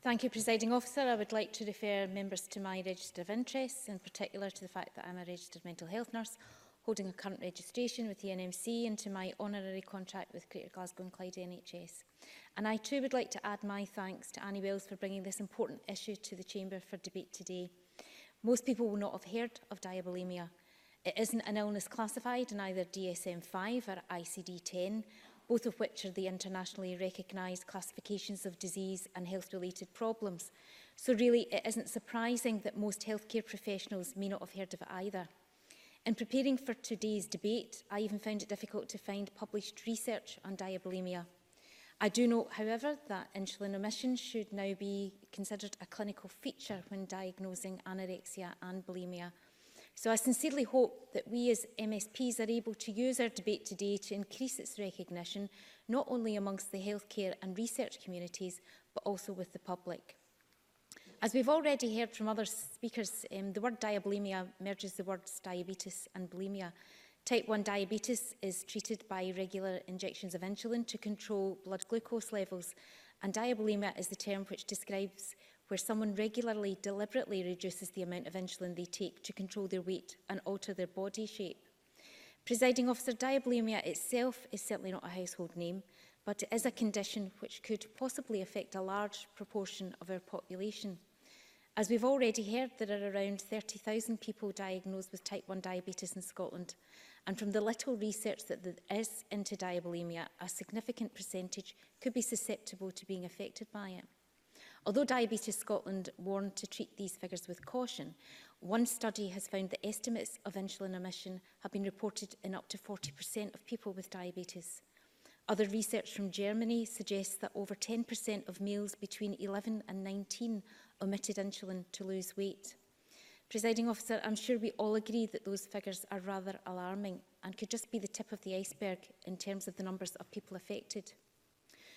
Thank you, Presiding Officer. I would like to refer members to my register of interests, in particular to the fact that I am a registered mental health nurse holding a current registration with the NMC, and to my honorary contract with Greater Glasgow and Clyde NHS. And I too would like to add my thanks to Annie Wells for bringing this important issue to the Chamber for debate today. Most people will not have heard of diabulimia. It isn't an illness classified in either DSM-5 or ICD-10, both of which are the internationally recognised classifications of disease and health-related problems. So really, it isn't surprising that most healthcare professionals may not have heard of it either. In preparing for today's debate, I even found it difficult to find published research on diabulimia. I do note, however, that insulin omission should now be considered a clinical feature when diagnosing anorexia and bulimia. So I sincerely hope that we as MSPs are able to use our debate today to increase its recognition, not only amongst the healthcare and research communities, but also with the public. As we've already heard from other speakers, the word diabulimia merges the words diabetes and bulimia. Type 1 diabetes is treated by regular injections of insulin to control blood glucose levels, and diabulimia is the term which describes where someone regularly, deliberately reduces the amount of insulin they take to control their weight and alter their body shape. Presiding Officer, diabulimia itself is certainly not a household name, but it is a condition which could possibly affect a large proportion of our population. As we've already heard, there are around 30,000 people diagnosed with type 1 diabetes in Scotland, and from the little research that there is into diabulimia, a significant percentage could be susceptible to being affected by it. Although Diabetes Scotland warned to treat these figures with caution, one study has found that estimates of insulin omission have been reported in up to 40% of people with diabetes. Other research from Germany suggests that over 10% of males between 11 and 19 omitted insulin to lose weight. Presiding Officer, I'm sure we all agree that those figures are rather alarming and could just be the tip of the iceberg in terms of the numbers of people affected.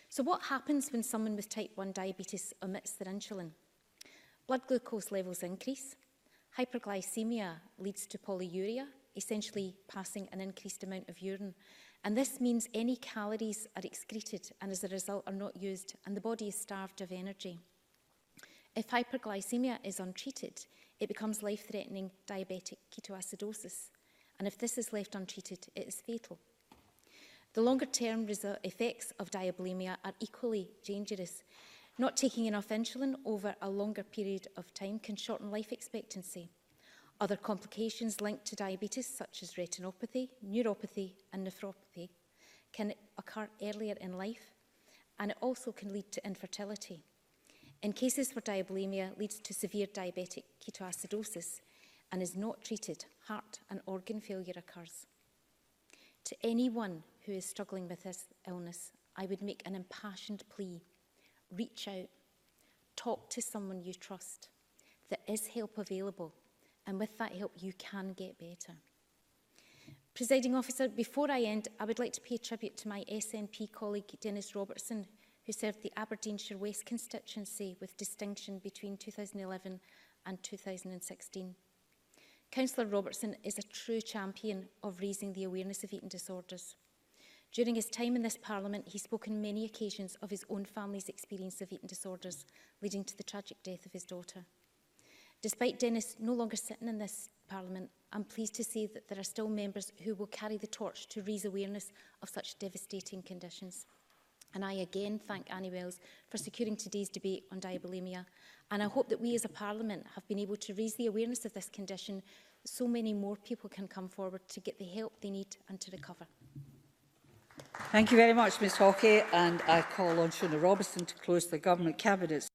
So what happens when someone with type 1 diabetes omits their insulin? Blood glucose levels increase. Hyperglycemia leads to polyuria, essentially passing an increased amount of urine. And this means any calories are excreted and as a result are not used, and the body is starved of energy. If hyperglycemia is untreated, it becomes life-threatening diabetic ketoacidosis. And if this is left untreated, it is fatal. The longer-term effects of diabulimia are equally dangerous. Not taking enough insulin over a longer period of time can shorten life expectancy. Other complications linked to diabetes, such as retinopathy, neuropathy and nephropathy, can occur earlier in life, and it also can lead to infertility. In cases where diabulimia leads to severe diabetic ketoacidosis and is not treated, heart and organ failure occurs. To anyone who is struggling with this illness, I would make an impassioned plea. Reach out, talk to someone you trust. There is help available, and with that help you can get better. Presiding Officer, before I end, I would like to pay tribute to my SNP colleague Dennis Robertson, who served the Aberdeenshire West constituency with distinction between 2011 and 2016. Councillor Robertson is a true champion of raising the awareness of eating disorders. During his time in this Parliament, he spoke on many occasions of his own family's experience of eating disorders, leading to the tragic death of his daughter. Despite Dennis no longer sitting in this Parliament, I'm pleased to say that there are still members who will carry the torch to raise awareness of such devastating conditions. And I again thank Annie Wells for securing today's debate on diabulimia. And I hope that we as a Parliament have been able to raise the awareness of this condition so many more people can come forward to get the help they need and to recover. Thank you very much, Ms Hockey, and I call on Shona Robertson to close the Government Cabinet.